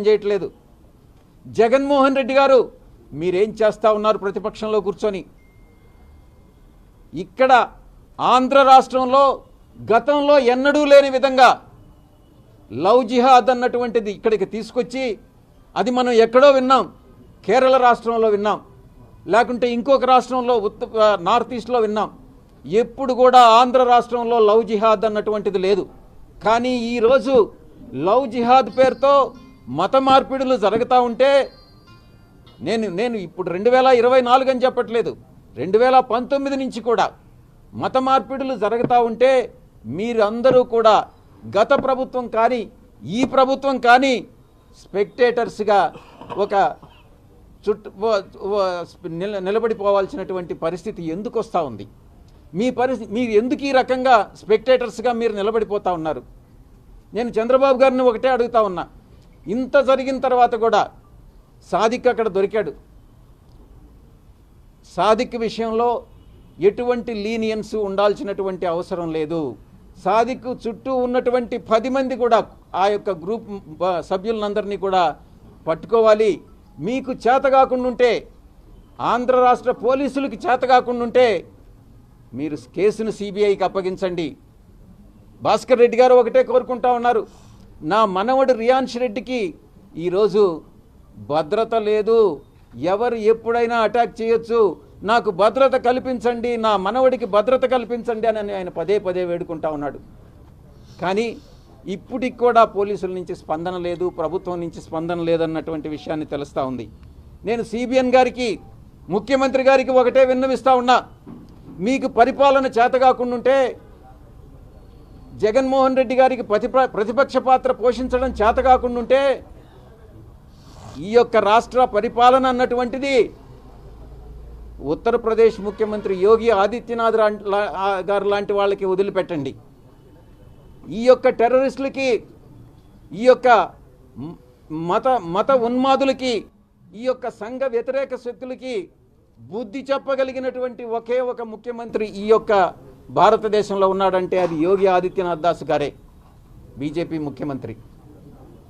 చేయట్లేదు. జగన్మోహన్ రెడ్డి గారు మీరేం చేస్తా ఉన్నారు? ప్రతిపక్షంలో కూర్చొని ఇక్కడ ఆంధ్ర రాష్ట్రంలో గతంలో ఎన్నడూ లేని విధంగా లవ్ జిహాద్ అన్నటువంటిది ఇక్కడికి తీసుకొచ్చి అది మనం ఎక్కడో విన్నాం, కేరళ రాష్ట్రంలో విన్నాం, లేకుంటే ఇంకొక రాష్ట్రంలో నార్త్ ఈస్ట్లో విన్నాం. ఎప్పుడు కూడా ఆంధ్ర రాష్ట్రంలో లవ్ జిహాద్ అన్నటువంటిది లేదు. కానీ ఈరోజు లవ్ జిహాద్ పేరుతో మత మార్పిడులు జరుగుతూ ఉంటే నేను ఇప్పుడు 2024 అని చెప్పట్లేదు, 2019 నుంచి కూడా మత మార్పిడులు జరుగుతూ ఉంటే మీరందరూ కూడా గత ప్రభుత్వం కానీ ఈ ప్రభుత్వం కానీ స్పెక్టేటర్స్గా ఒక నిలబడిపోవాల్సినటువంటి పరిస్థితి ఎందుకు వస్తూ ఉంది? మీరు ఎందుకు ఈ రకంగా స్పెక్టేటర్స్గా మీరు నిలబడిపోతూ ఉన్నారు? నేను చంద్రబాబు గారిని ఒకటే అడుగుతా ఉన్నా, ఇంత జరిగిన తర్వాత కూడా సాదిక్ అక్కడ దొరికాడు. సాదిక్ విషయంలో ఎటువంటి లీనియన్స్ ఉండాల్సినటువంటి అవసరం లేదు. సాదిక్ చుట్టూ ఉన్నటువంటి 10 మంది కూడా ఆ యొక్క గ్రూప్ సభ్యులందరినీ కూడా పట్టుకోవాలి. మీకు చేత కాకుండా ఉంటే, ఆంధ్ర రాష్ట్ర పోలీసులకి చేత కాకుండా ఉంటే మీరు కేసును సిబిఐకి అప్పగించండి. భాస్కర్ రెడ్డి గారు ఒకటే కోరుకుంటా ఉన్నారు, నా మనవడు రియాన్ష్ రెడ్డికి ఈరోజు భద్రత లేదు, ఎవరు ఎప్పుడైనా అటాక్ చేయొచ్చు, నాకు భద్రత కల్పించండి, నా మనవడికి భద్రత కల్పించండి అని ఆయన పదే పదే వేడుకుంటా ఉన్నాడు. కానీ ఇప్పటికి కూడా పోలీసుల నుంచి స్పందన లేదు, ప్రభుత్వం నుంచి స్పందన లేదన్నటువంటి విషయాన్ని తెలుస్తూ ఉంది. నేను సిబిఎన్ గారికి, ముఖ్యమంత్రి గారికి ఒకటే విన్నవిస్తూ ఉన్నా, మీకు పరిపాలన చేతగాకుండుంటే జగన్మోహన్ రెడ్డి గారికి ప్రతిపక్ష పాత్ర పోషించడం చేతగాకుండుంటే ఈ యొక్క రాష్ట్ర పరిపాలన అన్నటువంటిది ఉత్తరప్రదేశ్ ముఖ్యమంత్రి యోగి ఆదిత్యనాథ్ గారు లాంటి వాళ్ళకి వదిలిపెట్టండి. ఈ యొక్క టెర్రరిస్టులకి, ఈ యొక్క మత ఉన్మాదులకి, ఈ యొక్క సంఘ వ్యతిరేక శక్తులకి బుద్ధి చెప్పగలిగినటువంటి ఒకే ఒక ముఖ్యమంత్రి ఈ యొక్క భారతదేశంలో ఉన్నాడంటే అది యోగి ఆదిత్యనాథ్ దాస్ గారే, బీజేపీ ముఖ్యమంత్రి.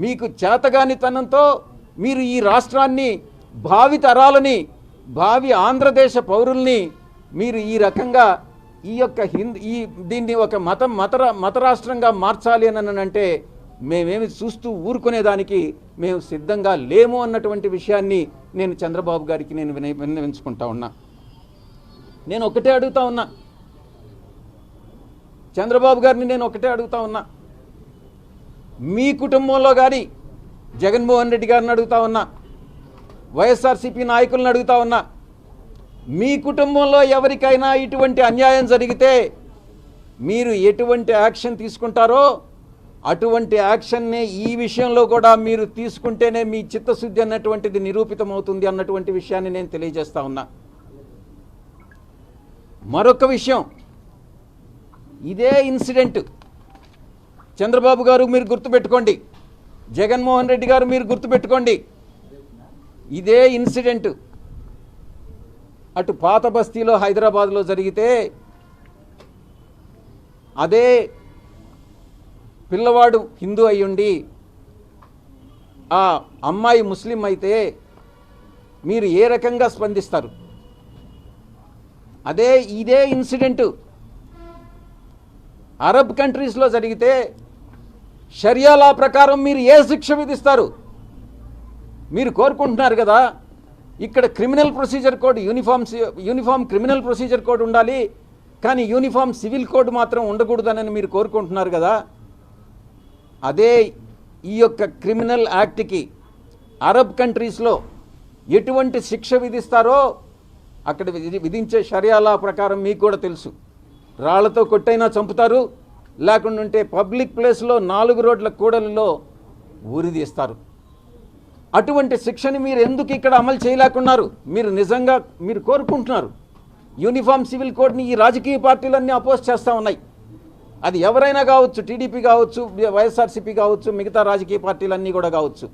మీకు చేతగానితనంతో మీరు ఈ రాష్ట్రాన్ని, భావి తరాలని, భావి ఆంధ్రదేశ పౌరుల్ని మీరు ఈ రకంగా ఈ యొక్క దీన్ని ఒక మత రాష్ట్రంగా మార్చాలి అని అంటే మేమేమి చూస్తూ ఊరుకునేదానికి మేము సిద్ధంగా లేము అన్నటువంటి విషయాన్ని నేను చంద్రబాబు గారికి నేను విన్నవించుకుంటా ఉన్నా. నేను ఒకటే అడుగుతా ఉన్నా, చంద్రబాబు గారిని నేను ఒకటే అడుగుతా ఉన్నా, మీ కుటుంబంలో కానీ జగన్మోహన్ రెడ్డి గారిని అడుగుతా ఉన్నా, వైఎస్ఆర్సీపీ నాయకులను అడుగుతా ఉన్నా, మీ కుటుంబంలో ఎవరికైనా ఇటువంటి అన్యాయం జరిగితే మీరు ఎటువంటి యాక్షన్ తీసుకుంటారో అటువంటి యాక్షన్నే ఈ విషయంలో కూడా మీరు తీసుకుంటేనే మీ చిత్తశుద్ధి అన్నటువంటిది నిరూపితమవుతుంది అన్నటువంటి విషయాన్ని నేను తెలియజేస్తా ఉన్నా. మరొక విషయం, ఇదే ఇన్సిడెంట్ చంద్రబాబు గారు మీరు గుర్తుపెట్టుకోండి, జగన్మోహన్ రెడ్డి గారు మీరు గుర్తుపెట్టుకోండి, ఇదే ఇన్సిడెంట్ అటు పాత బస్తీలో హైదరాబాద్లో జరిగితే అదే పిల్లవాడు హిందూ అయ్యుండి ఆ అమ్మాయి ముస్లిం అయితే మీరు ఏ రకంగా స్పందిస్తారు? ఇదే ఇన్సిడెంట్ అరబ్ కంట్రీస్లో జరిగితే షరియా లా ప్రకారం మీరు ఏ శిక్ష విధిస్తారు? మీరు కోరుకుంటున్నారు కదా ఇక్కడ criminal procedure code, uniform criminal procedure code ఉండాలి, కానీ యూనిఫామ్ సివిల్ కోడ్ మాత్రం ఉండకూడదని మీరు కోరుకుంటున్నారు కదా. అదే ఈ యొక్క క్రిమినల్ యాక్ట్కి అరబ్ కంట్రీస్లో ఎటువంటి శిక్ష విధిస్తారో అక్కడ విధించే షరియా లా ప్రకారం మీకు కూడా తెలుసు. రాళ్లతో కొట్టైనా చంపుతారు, లేకుంటే పబ్లిక్ ప్లేస్లో 4 రోడ్ల కూడలిలో ఊరిదీస్తారు. అటువంటి శిక్షని మీరు ఎందుకు ఇక్కడ అమలు చేయలేకున్నారు? మీరు నిజంగా మీరు కోరుకుంటున్నారు. యూనిఫామ్ సివిల్ కోడ్ని ఈ రాజకీయ పార్టీలన్నీ అపోజ్ చేస్తూ ఉన్నాయి. అది ఎవరైనా కావచ్చు, టీడీపీ కావచ్చు, వైఎస్ఆర్సీపీ కావచ్చు, మిగతా రాజకీయ పార్టీలన్నీ కూడా కావచ్చు.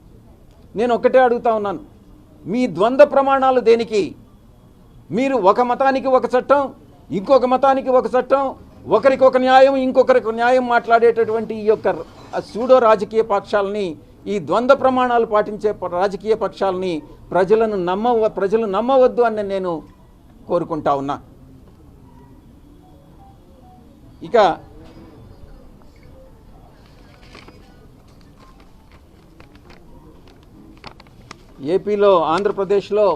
నేను ఒకటే అడుగుతా ఉన్నాను, మీ ద్వంద్వ ప్రమాణాలు దేనికి? మీరు ఒక మతానికి ఒక చట్టం, ఇంకొక మతానికి ఒక చట్టం, ఒకరికి ఒక న్యాయం ఇంకొకరికి న్యాయం మాట్లాడేటటువంటి ఈ యొక్క సూడో రాజకీయ పక్షాలని ఈ ద్వంద్వ ప్రమాణాలు పాటించే రాజకీయ పక్షాలని ప్రజలు నమ్మవద్దు అని నేను కోరుకుంటా ఉన్నా. ఇక ఏపీలో, ఆంధ్రప్రదేశ్లో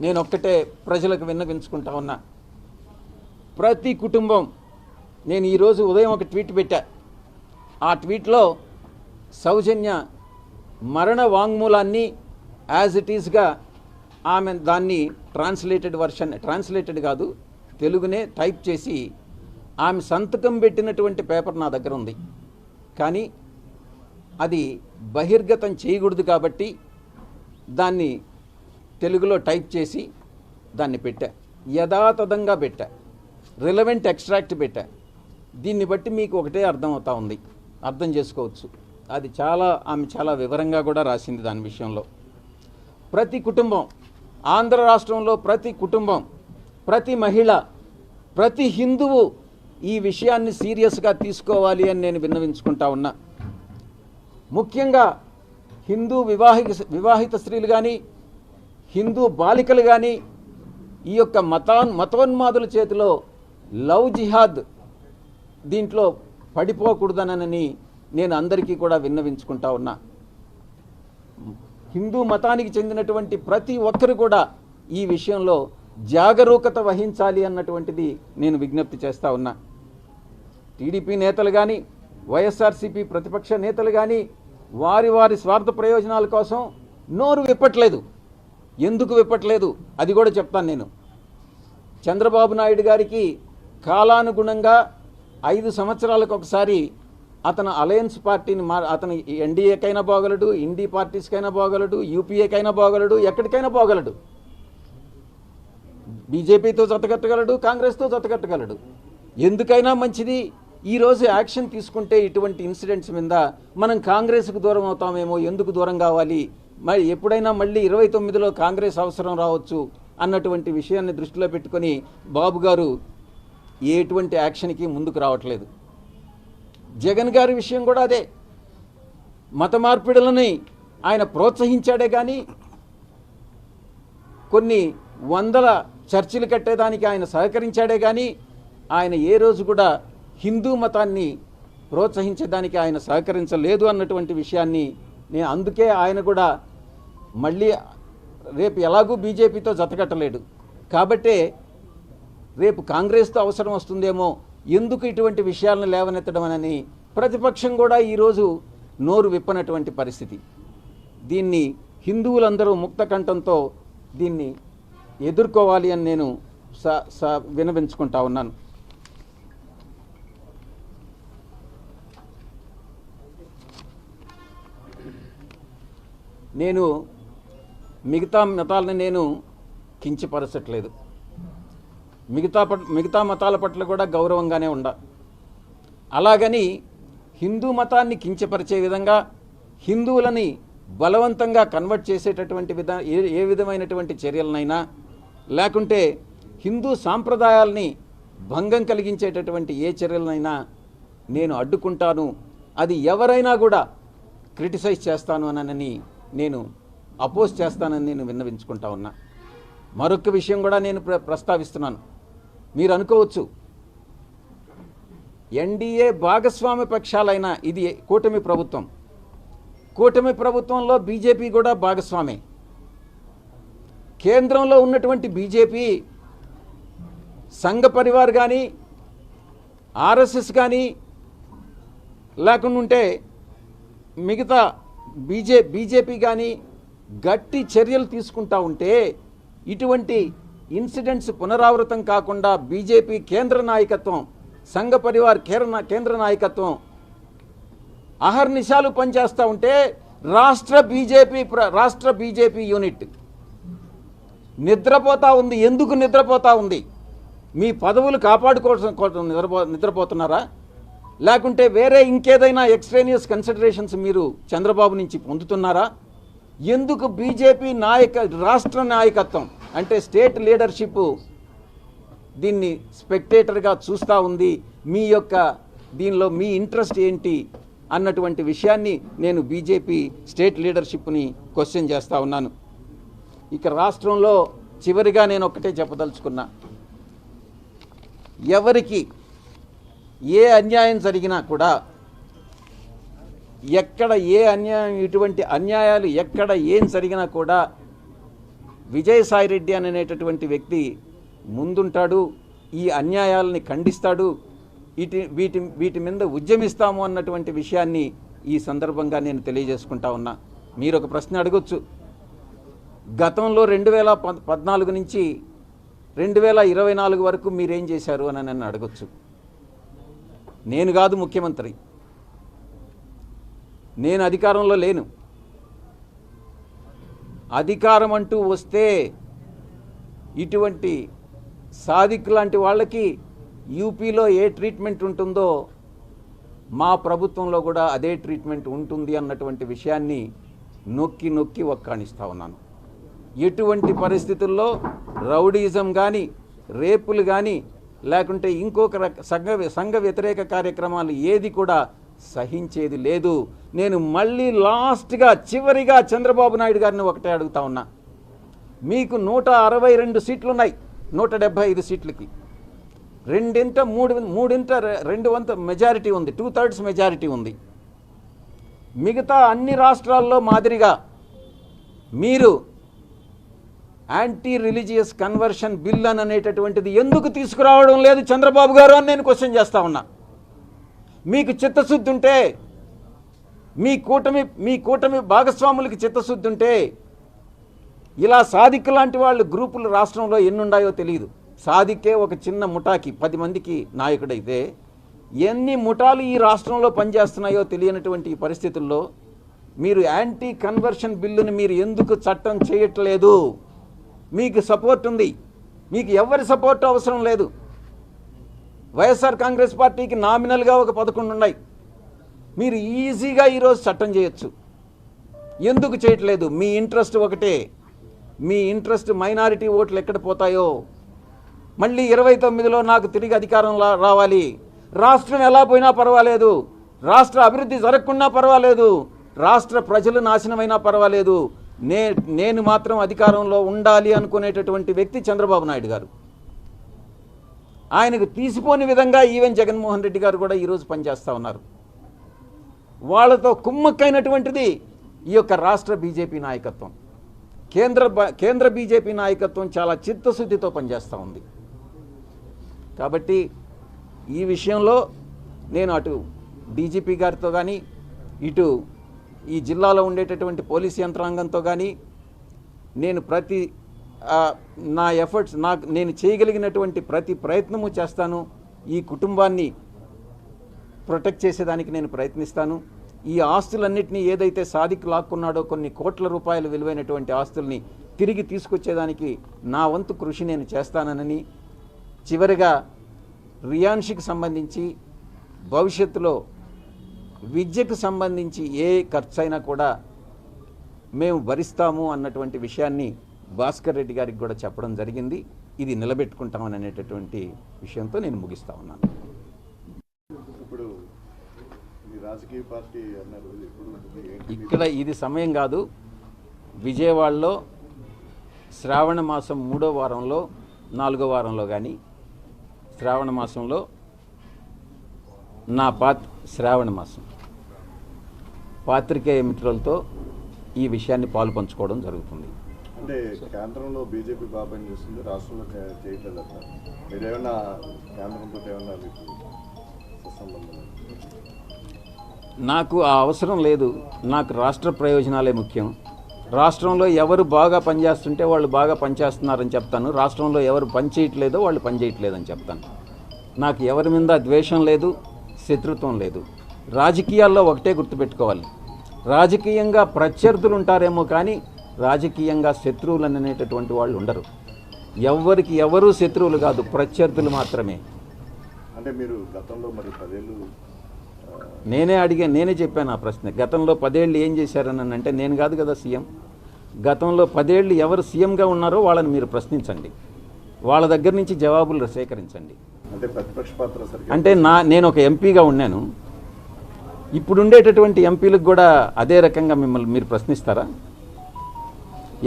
నేను ఒక్కటే ప్రజలకు విన్నవించుకుంటా ఉన్నా. ప్రతి కుటుంబం, నేను ఈరోజు ఉదయం ఒక ట్వీట్ పెట్టా. ఆ ట్వీట్లో సౌజన్య మరణ వాంగ్మూలాన్ని యాజ్ ఇట్ ఈస్గా ఆమె దాన్ని ట్రాన్స్లేటెడ్ కాదు, తెలుగునే టైప్ చేసి ఆమె సంతకం పెట్టినటువంటి పేపర్ నా దగ్గర ఉంది. కానీ అది బహిర్గతం చేయకూడదు కాబట్టి దాన్ని తెలుగులో టైప్ చేసి దాన్ని పెట్టా, యథాతథంగా పెట్టా, రిలవెంట్ ఎక్స్ట్రాక్ట్ పెట్టా. దీన్ని బట్టి మీకు ఒకటే అర్థమవుతా ఉంది, అర్థం చేసుకోవచ్చు. అది ఆమె చాలా వివరంగా కూడా రాసింది దాని విషయంలో. ప్రతి కుటుంబం, ఆంధ్ర రాష్ట్రంలో ప్రతి కుటుంబం, ప్రతి మహిళ, ప్రతి హిందువు ఈ విషయాన్ని సీరియస్గా తీసుకోవాలి అని నేను విన్నవించుకుంటా ఉన్నా. ముఖ్యంగా హిందూ వివాహిత స్త్రీలు కానీ, హిందూ బాలికలు కానీ ఈ యొక్క మతోన్మాదుల చేతిలో లవ్ జిహాద్ దీంట్లో పడిపోకూడదనని నేను అందరికీ కూడా విన్నవించుకుంటా ఉన్నా. హిందూ మతానికి చెందినటువంటి ప్రతి ఒక్కరు కూడా ఈ విషయంలో జాగరూకత వహించాలి అన్నటువంటిది నేను విజ్ఞప్తి చేస్తూ ఉన్నా. టీడీపీ నేతలు కానీ, వైఎస్ఆర్సీపీ ప్రతిపక్ష నేతలు కానీ వారి స్వార్థ ప్రయోజనాల కోసం నోరు విప్పట్లేదు. ఎందుకు విప్పట్లేదు అది కూడా చెప్తాను నేను. చంద్రబాబు నాయుడు గారికి కాలానుగుణంగా 5 సంవత్సరాలకు ఒకసారి అతను అలయన్స్ పార్టీని అతను ఎన్డీఏకైనా పోగలడు, ఇండీ పార్టీస్కైనా పోగలడు, యూపీఏకైనా పోగలడు, ఎక్కడికైనా పోగలడు. బీజేపీతో జతకట్టగలడు, కాంగ్రెస్తో జతకట్టగలడు. ఎందుకైనా మంచిది ఈరోజు యాక్షన్ తీసుకుంటే ఇటువంటి ఇన్సిడెంట్స్ మీద మనం కాంగ్రెస్కు దూరం అవుతామేమో, ఎందుకు దూరం కావాలి, మరి ఎప్పుడైనా మళ్ళీ 29లో కాంగ్రెస్ అవసరం రావచ్చు అన్నటువంటి విషయాన్ని దృష్టిలో పెట్టుకొని బాబు గారు ఎటువంటి యాక్షన్కి ముందుకు రావట్లేదు. జగన్ గారి విషయం కూడా అదే. మత మార్పిడులని ఆయన ప్రోత్సహించాడే కానీ కొన్ని వందల చర్చిలు కట్టేదానికి ఆయన సహకరించాడే కానీ ఆయన ఏ రోజు కూడా హిందూ మతాన్ని ప్రోత్సహించేదానికి ఆయన సహకరించలేదు అన్నటువంటి విషయాన్ని నేను, అందుకే ఆయన కూడా మళ్ళీ రేపు ఎలాగూ బీజేపీతో జతకట్టలేడు కాబట్టే రేపు కాంగ్రెస్తో అవసరం వస్తుందేమో, ఎందుకు ఇటువంటి విషయాలను లేవనెత్తడం అని ప్రతిపక్షం కూడా ఈరోజు నోరు విప్పనటువంటి పరిస్థితి. దీన్ని హిందువులందరూ ముక్త కంఠంతో దీన్ని ఎదుర్కోవాలి అని నేను వినవించుకుంటా ఉన్నాను. నేను మిగతా మతాలను నేను కించపరచట్లేదు. మిగతా మతాల పట్ల కూడా గౌరవంగానే అలాగని హిందూ మతాన్ని కించపరిచే విధంగా, హిందువులని బలవంతంగా కన్వర్ట్ చేసేటటువంటి ఏ విధమైనటువంటి చర్యలనైనా, లేకుంటే హిందూ సాంప్రదాయాల్ని భంగం కలిగించేటటువంటి ఏ చర్యలనైనా నేను అడ్డుకుంటాను. అది ఎవరైనా కూడా క్రిటిసైజ్ చేస్తాను అనని నేను అపోజ్ చేస్తానని నేను విన్నవించుకుంటా ఉన్నా. మరొక విషయం కూడా నేను ప్రస్తావిస్తున్నాను. మీరు అనుకోవచ్చు, ఎన్డీఏ భాగస్వామ్య పక్షాలైన ఇది కూటమి ప్రభుత్వం, కూటమి ప్రభుత్వంలో బీజేపీ కూడా భాగస్వామే. కేంద్రంలో ఉన్నటువంటి బీజేపీ సంఘ పరివార్ కానీ, ఆర్ఎస్ఎస్ కానీ, లేకుండా మిగతా బీజేపీ కానీ గట్టి చర్యలు తీసుకుంటా ఉంటే ఇటువంటి ఇన్సిడెంట్స్ పునరావృతం కాకుండా బీజేపీ కేంద్ర నాయకత్వం, సంఘ పరివార్ కేంద్ర నాయకత్వం అహర్నిశాలు పనిచేస్తూ ఉంటే రాష్ట్ర బీజేపీ యూనిట్ నిద్రపోతా ఉంది. ఎందుకు నిద్రపోతా ఉంది? మీ పదవులు కాపాడుకోవడం నిద్రపోతున్నారా? లేకుంటే వేరే ఇంకేదైనా ఎక్స్ట్రేనియస్ కన్సిడరేషన్స్ మీరు చంద్రబాబు నుంచి పొందుతున్నారా? ఎందుకు బీజేపీ రాష్ట్ర నాయకత్వం అంటే స్టేట్ లీడర్షిప్ దీన్ని స్పెక్టేటర్గా చూస్తూ ఉంది? దీనిలో మీ ఇంట్రెస్ట్ ఏంటి అన్నటువంటి విషయాన్ని నేను బీజేపీ స్టేట్ లీడర్షిప్ని క్వశ్చన్ చేస్తూ ఉన్నాను. ఇక రాష్ట్రంలో చివరిగా నేను ఒక్కటే చెప్పదలుచుకున్నా, ఎవరికి ఏ అన్యాయం జరిగినా కూడా, ఎక్కడ ఏ అన్యాయం, ఇటువంటి అన్యాయాలు ఎక్కడ ఏం జరిగినా కూడా విజయసాయిరెడ్డి అనేటటువంటి వ్యక్తి ముందుంటాడు, ఈ అన్యాయాలని ఖండిస్తాడు, వీటి మీద ఉద్యమిస్తాము అన్నటువంటి విషయాన్ని ఈ సందర్భంగా నేను తెలియజేసుకుంటా ఉన్నా. మీరు ఒక ప్రశ్న అడగొచ్చు, గతంలో 2014 నుంచి 2024 వరకు మీరేం చేశారు అని నన్ను అడగొచ్చు. నేను కాదు ముఖ్యమంత్రి, నేను అధికారంలో లేను. అధికారం అంటూ వస్తే ఇటువంటి సాదిక్ లాంటి వాళ్ళకి యూపీలో ఏ ట్రీట్మెంట్ ఉంటుందో మా ప్రభుత్వంలో కూడా అదే ట్రీట్మెంట్ ఉంటుంది అన్నటువంటి విషయాన్ని నొక్కి నొక్కి ఒక్కాణిస్తూ ఉన్నాను. ఎటువంటి పరిస్థితుల్లో రౌడీజం కానీ, రేపులు కానీ, లేకుంటే ఇంకొక సంఘ వ్యతిరేక కార్యక్రమాలు ఏది కూడా సహించేది లేదు. నేను మళ్ళీ లాస్ట్గా చివరిగా చంద్రబాబు నాయుడు గారిని ఒకటే అడుగుతా ఉన్నా, మీకు 162 సీట్లు ఉన్నాయి 175 సీట్లకి, మూడింట 2 మెజారిటీ ఉంది, 2/3 మెజారిటీ ఉంది. మిగతా అన్ని రాష్ట్రాల్లో మాదిరిగా మీరు యాంటీ రిలీజియస్ కన్వర్షన్ బిల్ అనేటటువంటిది ఎందుకు తీసుకురావడం లేదు చంద్రబాబు గారు అని నేను క్వశ్చన్ చేస్తా ఉన్నా. మీకు చిత్తశుద్ధి ఉంటే, మీ కూటమి భాగస్వాములకి చిత్తశుద్ధి ఉంటే, ఇలా సాదిక్ లాంటి వాళ్ళు గ్రూపులు రాష్ట్రంలో ఎన్నున్నాయో తెలియదు. సాదిక్కే ఒక చిన్న ముఠాకి 10 మందికి నాయకుడైతే ఎన్ని ముఠాలు ఈ రాష్ట్రంలో పనిచేస్తున్నాయో తెలియనటువంటి ఈ పరిస్థితుల్లో మీరు యాంటీ కన్వర్షన్ బిల్లుని మీరు ఎందుకు చట్టం చేయట్లేదు? మీకు సపోర్ట్ ఉంది, మీకు ఎవరి సపోర్ట్ అవసరం లేదు. వైఎస్ఆర్ కాంగ్రెస్ పార్టీకి నామినల్గా ఒక 11 ఉన్నాయి, మీరు ఈజీగా ఈరోజు చట్టం చేయొచ్చు. ఎందుకు చేయట్లేదు? మీ ఇంట్రెస్ట్ ఒకటే, మీ ఇంట్రెస్ట్ మైనారిటీ ఓట్లు ఎక్కడ పోతాయో, మళ్ళీ 29లో నాకు తిరిగి అధికారం రావాలి, రాష్ట్రం ఎలా పోయినా పర్వాలేదు, రాష్ట్ర అభివృద్ధి జరగకుండా పర్వాలేదు, రాష్ట్ర ప్రజలు నాశనమైనా పర్వాలేదు, నేను మాత్రం అధికారంలో ఉండాలి అనుకునేటటువంటి వ్యక్తి చంద్రబాబు నాయుడు గారు. ఆయనకు తీసిపోని విధంగా ఈవెన్ జగన్మోహన్ రెడ్డి గారు కూడా ఈరోజు పనిచేస్తూ ఉన్నారు. వాళ్ళతో కుమ్మక్కైనటువంటిది ఈ యొక్క రాష్ట్ర బీజేపీ నాయకత్వం. కేంద్ర బీజేపీ నాయకత్వం చాలా చిత్తశుద్ధితో పనిచేస్తూ ఉంది. కాబట్టి ఈ విషయంలో నేను అటు డీజీపీ గారితో కానీ, ఇటు ఈ జిల్లాలో ఉండేటటువంటి పోలీస్ యంత్రాంగంతో కానీ నేను నా ఎఫర్ట్స్, నేను చేయగలిగినటువంటి ప్రతి ప్రయత్నము చేస్తాను. ఈ కుటుంబాన్ని ప్రొటెక్ట్ చేసేదానికి నేను ప్రయత్నిస్తాను. ఈ ఆస్తులన్నింటినీ ఏదైతే సాదిక్ లాక్కున్నాడో, కొన్ని కోట్ల రూపాయలు విలువైనటువంటి ఆస్తుల్ని తిరిగి తీసుకొచ్చేదానికి నా వంతు కృషి నేను చేస్తానని, చివరిగా రియాన్షికి సంబంధించి భవిష్యత్తులో విద్యకు సంబంధించి ఏ ఖర్చు అయినా కూడా మేము భరిస్తాము అన్నటువంటి విషయాన్ని భాస్కర్ రెడ్డి గారికి కూడా చెప్పడం జరిగింది. ఇది నిలబెట్టుకుంటామని అనేటటువంటి విషయంతో నేను ముగిస్తా ఉన్నాను. ఇప్పుడు రాజకీయ పార్టీ అన్నారు, ఇక్కడ ఇది సమయం కాదు. విజయవాడలో శ్రావణ మాసం 3వ వారంలో 4వ వారంలో కానీ, శ్రావణ మాసంలో శ్రావణ మాసం పాత్రికేయ మిత్రులతో ఈ విషయాన్ని పాలు పంచుకోవడం జరుగుతుంది. అంటే కేంద్రంలో బీజేపీ బాగా పనిచేస్తుంది, రాష్ట్రంలో చేయట్లేదు అంటారు. మీరేమన్నా కేంద్రంతో ఏమన్నా సంబంధం? నాకు ఆ అవసరం లేదు. నాకు రాష్ట్ర ప్రయోజనాలే ముఖ్యం. రాష్ట్రంలో ఎవరు బాగా పనిచేస్తుంటే వాళ్ళు బాగా పనిచేస్తున్నారని చెప్తాను, రాష్ట్రంలో ఎవరు పనిచేయట్లేదో వాళ్ళు పనిచేయట్లేదని చెప్తాను. నాకు ఎవరి మీద ద్వేషం లేదు, శత్రుత్వం లేదు. రాజకీయాల్లో ఒకటే గుర్తుపెట్టుకోవాలి, రాజకీయంగా ప్రత్యర్థులు ఉంటారేమో కానీ రాజకీయంగా శత్రువులు అనేటటువంటి వాళ్ళు ఉండరు. ఎవరికి ఎవరు శత్రువులు కాదు, ప్రత్యర్థులు మాత్రమే. అంటే మీరు గతంలో మరి 10 ఏళ్ళు నేనే చెప్పాను ఆ ప్రశ్న. గతంలో 10 ఏళ్ళు ఏం చేశారని అంటే నేను కాదు కదా సీఎం. గతంలో 10 ఏళ్ళు ఎవరు సీఎంగా ఉన్నారో వాళ్ళని మీరు ప్రశ్నించండి, వాళ్ళ దగ్గర నుంచి జవాబులు సేకరించండి. అంటే ప్రతిపక్ష పాత్ర అంటే నేను ఒక ఎంపీగా ఉన్నాను, ఇప్పుడు ఉండేటటువంటి ఎంపీలకు కూడా అదే రకంగా మిమ్మల్ని మీరు ప్రశ్నిస్తారా?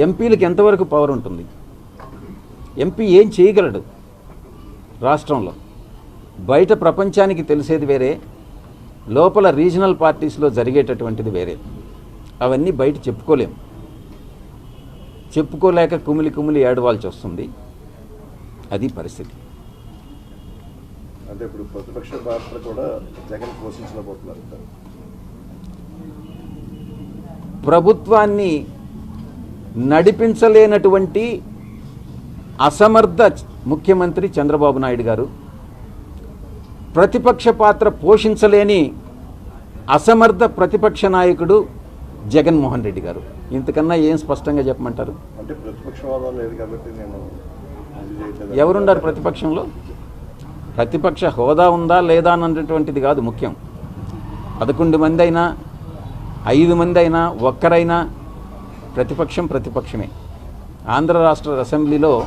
ఎంపీలకు ఎంతవరకు పవర్ ఉంటుంది? ఎంపీ ఏం చేయగలడు రాష్ట్రంలో? బయట ప్రపంచానికి తెలిసేది వేరే, లోపల రీజనల్ పార్టీస్లో జరిగేటటువంటిది వేరే. అవన్నీ బయట చెప్పుకోలేం. చెప్పుకోలేక కుమిలి కుమిలి ఏడవాల్సి వస్తుంది. అది పరిస్థితి. అంటే ఇప్పుడు ప్రతిపక్ష పాత్ర కూడా జగన్ పోషించలేకపోతున్నారు. ప్రభుత్వాన్ని నడిపించలేనటువంటి అసమర్థ ముఖ్యమంత్రి చంద్రబాబు నాయుడు గారు, ప్రతిపక్ష పాత్ర పోషించలేని అసమర్థ ప్రతిపక్ష నాయకుడు జగన్మోహన్ రెడ్డి గారు. ఇంతకన్నా ఏం స్పష్టంగా చెప్పమంటారు? అంటే ప్రతిపక్ష హోదా లేదు కాబట్టి నేను ఎవరున్నారు ప్రతిపక్షంలో? ప్రతిపక్ష హోదా ఉందా లేదా అన్నటువంటిది కాదు ముఖ్యం. 11 మంది అయినా 5 మంది అయినా ఒక్కరైనా ప్రతిపక్షమే. ఆంధ్ర రాష్ట్ర అసెంబ్లీలో